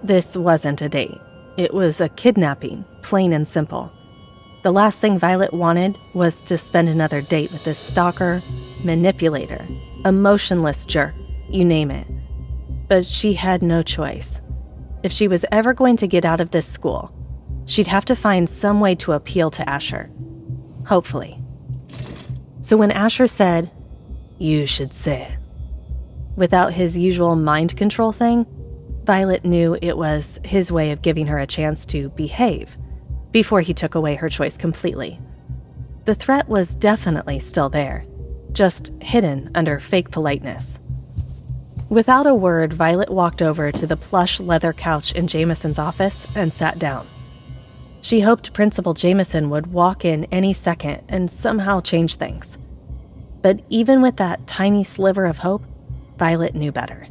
This wasn't a date. It was a kidnapping, plain and simple. The last thing Violet wanted was to spend another date with this stalker, manipulator, emotionless jerk, you name it. But she had no choice. If she was ever going to get out of this school, she'd have to find some way to appeal to Asher. Hopefully. So when Asher said, "You should sit," without his usual mind control thing, Violet knew it was his way of giving her a chance to behave before he took away her choice completely. The threat was definitely still there, just hidden under fake politeness. Without a word, Violet walked over to the plush leather couch in Jameson's office and sat down. She hoped Principal Jameson would walk in any second and somehow change things. But even with that tiny sliver of hope, Violet knew better.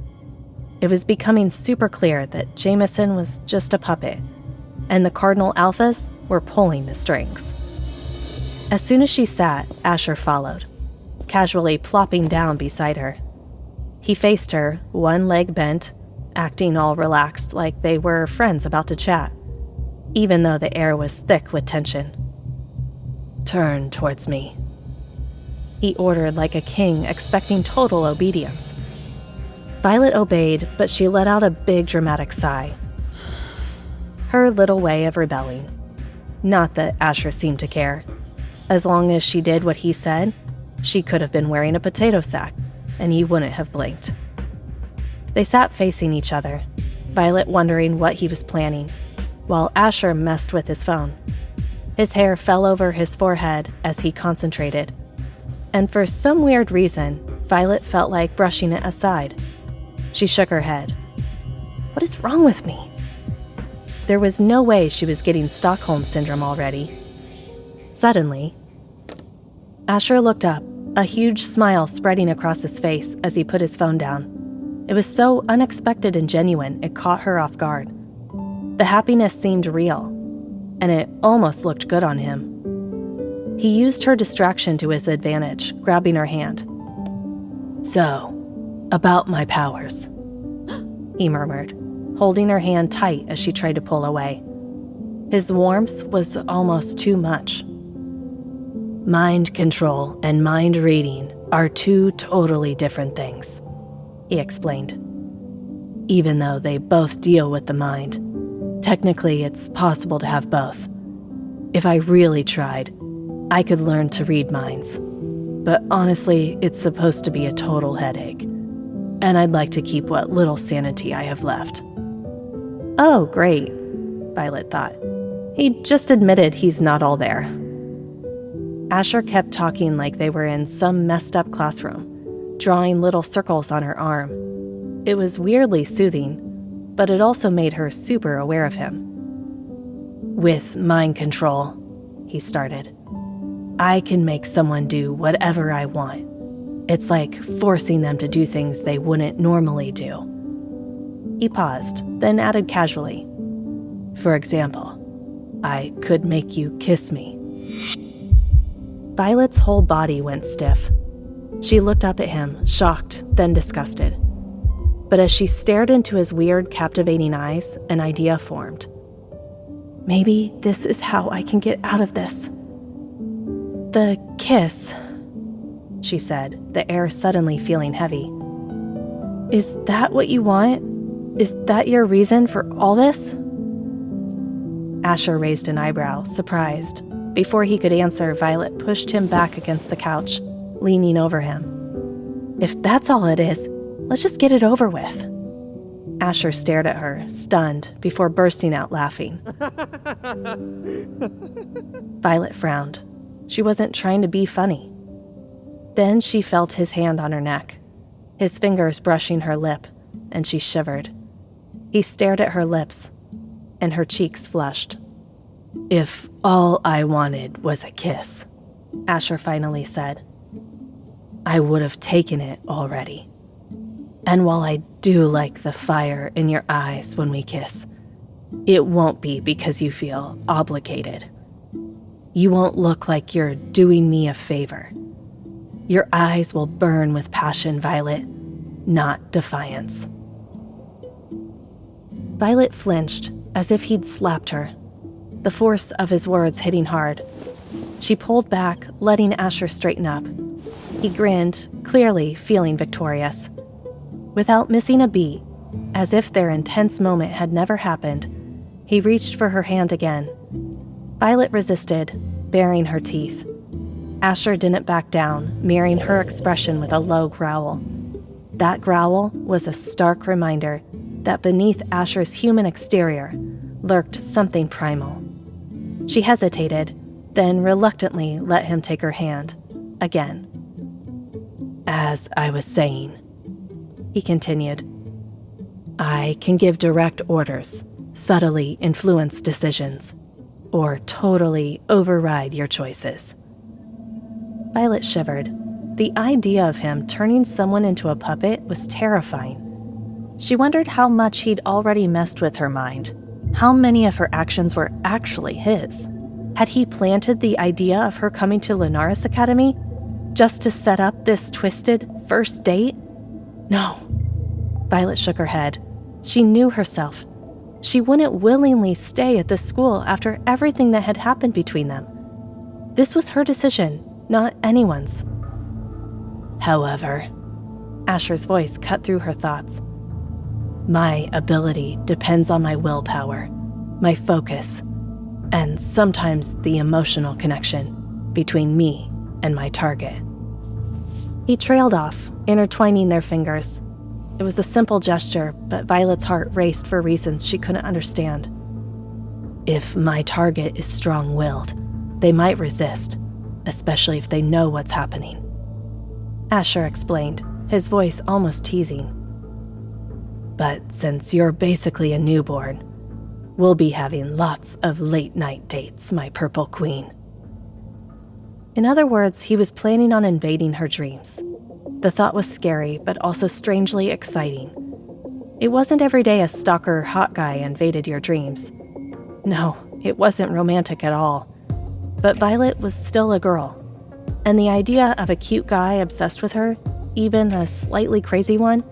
It was becoming super clear that Jameson was just a puppet, and the Cardinal Alphas were pulling the strings. As soon as she sat, Asher followed, casually plopping down beside her. He faced her, one leg bent, acting all relaxed like they were friends about to chat, even though the air was thick with tension. "Turn towards me," he ordered like a king, expecting total obedience. Violet obeyed, but she let out a big dramatic sigh. Her little way of rebelling. Not that Asher seemed to care. As long as she did what he said, she could have been wearing a potato sack, and he wouldn't have blinked. They sat facing each other, Violet wondering what he was planning, while Asher messed with his phone. His hair fell over his forehead as he concentrated, and for some weird reason, Violet felt like brushing it aside. She shook her head. What is wrong with me? There was no way she was getting Stockholm Syndrome already. Suddenly, Asher looked up, a huge smile spreading across his face as he put his phone down. It was so unexpected and genuine, it caught her off guard. The happiness seemed real, and it almost looked good on him. He used her distraction to his advantage, grabbing her hand. "So, about my powers," he murmured, holding her hand tight as she tried to pull away. His warmth was almost too much. "Mind control and mind reading are two totally different things," he explained. "Even though they both deal with the mind, technically it's possible to have both. If I really tried, I could learn to read minds. But honestly, it's supposed to be a total headache. And I'd like to keep what little sanity I have left." Oh, great, Violet thought. He just admitted he's not all there. Asher kept talking like they were in some messed up classroom, drawing little circles on her arm. It was weirdly soothing, but it also made her super aware of him. "With mind control," he started, "I can make someone do whatever I want. It's like forcing them to do things they wouldn't normally do." He paused, then added casually, "For example, I could make you kiss me." Violet's whole body went stiff. She looked up at him, shocked, then disgusted. But as she stared into his weird, captivating eyes, an idea formed. Maybe this is how I can get out of this. "The kiss," she said, the air suddenly feeling heavy. "Is that what you want? Is that your reason for all this?" Asher raised an eyebrow, surprised. Before he could answer, Violet pushed him back against the couch, leaning over him. "If that's all it is, let's just get it over with." Asher stared at her, stunned, before bursting out laughing. Violet frowned. She wasn't trying to be funny. Then she felt his hand on her neck, his fingers brushing her lip, and she shivered. He stared at her lips, and her cheeks flushed. "If all I wanted was a kiss," Asher finally said, "I would have taken it already. And while I do like the fire in your eyes when we kiss, it won't be because you feel obligated. You won't look like you're doing me a favor. Your eyes will burn with passion, Violet, not defiance." Violet flinched, as if he'd slapped her, the force of his words hitting hard. She pulled back, letting Asher straighten up. He grinned, clearly feeling victorious. Without missing a beat, as if their intense moment had never happened, he reached for her hand again. Violet resisted, baring her teeth. Asher didn't back down, mirroring her expression with a low growl. That growl was a stark reminder that beneath Asher's human exterior lurked something primal. She hesitated, then reluctantly let him take her hand, again. "As I was saying," he continued, "I can give direct orders, subtly influence decisions, or totally override your choices." Violet shivered. The idea of him turning someone into a puppet was terrifying. She wondered how much he'd already messed with her mind. How many of her actions were actually his? Had he planted the idea of her coming to Lunaris Academy just to set up this twisted first date? No. Violet shook her head. She knew herself. She wouldn't willingly stay at this school after everything that had happened between them. This was her decision, not anyone's. However, Asher's voice cut through her thoughts. My ability depends on my willpower, my focus, and sometimes the emotional connection between me and my target. He trailed off, intertwining their fingers. It was a simple gesture, but Violet's heart raced for reasons she couldn't understand. If my target is strong-willed, they might resist, especially if they know what's happening. Asher explained, his voice almost teasing. But since you're basically a newborn, we'll be having lots of late-night dates, my purple queen. In other words, he was planning on invading her dreams. The thought was scary, but also strangely exciting. It wasn't every day a stalker hot guy invaded your dreams. No, it wasn't romantic at all. But Violet was still a girl, and the idea of a cute guy obsessed with her, even a slightly crazy one,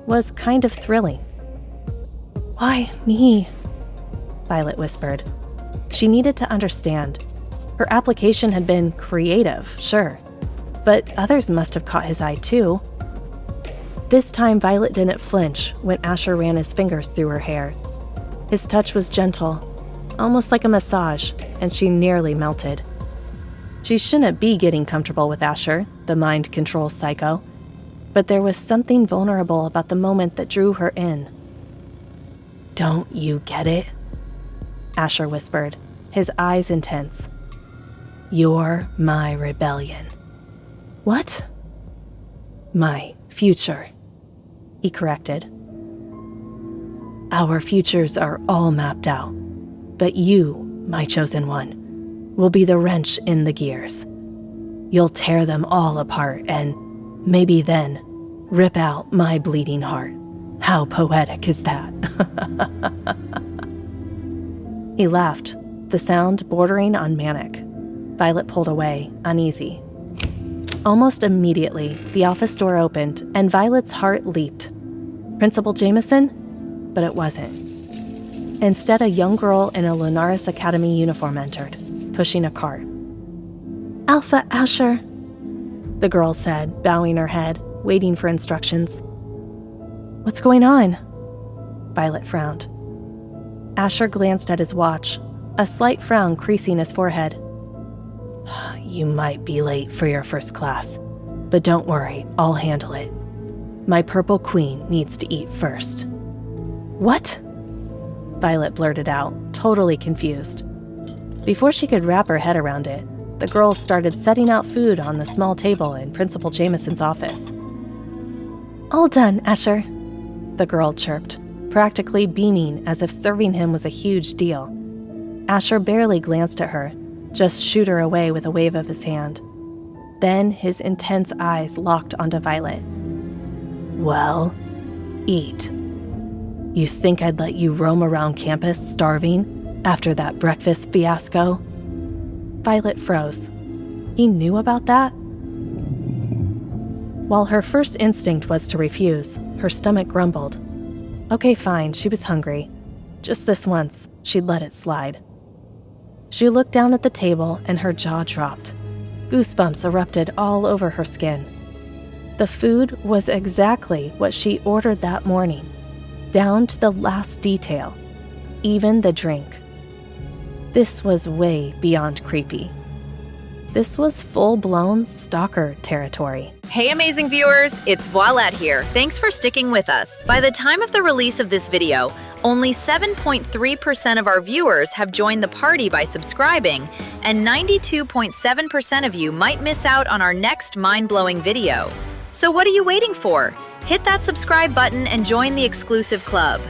was kind of thrilling. "Why me?" Violet whispered. She needed to understand. Her application had been creative, sure, but others must have caught his eye too. This time Violet didn't flinch when Asher ran his fingers through her hair. His touch was gentle, almost like a massage, and she nearly melted. She shouldn't be getting comfortable with Asher, the mind control psycho, but there was something vulnerable about the moment that drew her in. "Don't you get it?" Asher whispered, his eyes intense. "You're my rebellion." "What?" "My future," he corrected. "Our futures are all mapped out, but you, my chosen one, will be the wrench in the gears. You'll tear them all apart and, maybe then, rip out my bleeding heart. How poetic is that?" He laughed, the sound bordering on manic. Violet pulled away, uneasy. Almost immediately, the office door opened and Violet's heart leaped. Principal Jameson? But it wasn't. Instead, a young girl in a Lunaris Academy uniform entered, pushing a cart. "Alpha Asher," the girl said, bowing her head, waiting for instructions. "What's going on?" Violet frowned. Asher glanced at his watch, a slight frown creasing his forehead. "You might be late for your first class, but don't worry, I'll handle it. My purple queen needs to eat first." "What?" Violet blurted out, totally confused. Before she could wrap her head around it, the girl started setting out food on the small table in Principal Jameson's office. "All done, Asher," the girl chirped, practically beaming as if serving him was a huge deal. Asher barely glanced at her, just shooed her away with a wave of his hand. Then his intense eyes locked onto Violet. "Well, eat. You think I'd let you roam around campus starving after that breakfast fiasco?" Violet froze. He knew about that? While her first instinct was to refuse, her stomach grumbled. Okay, fine, she was hungry. Just this once, she'd let it slide. She looked down at the table and her jaw dropped. Goosebumps erupted all over her skin. The food was exactly what she ordered that morning, down to the last detail, even the drink. This was way beyond creepy. This was full-blown stalker territory. Hey amazing viewers, it's Voilette here. Thanks for sticking with us. By the time of the release of this video, only 7.3% of our viewers have joined the party by subscribing, and 92.7% of you might miss out on our next mind-blowing video. So what are you waiting for? Hit that subscribe button and join the exclusive club.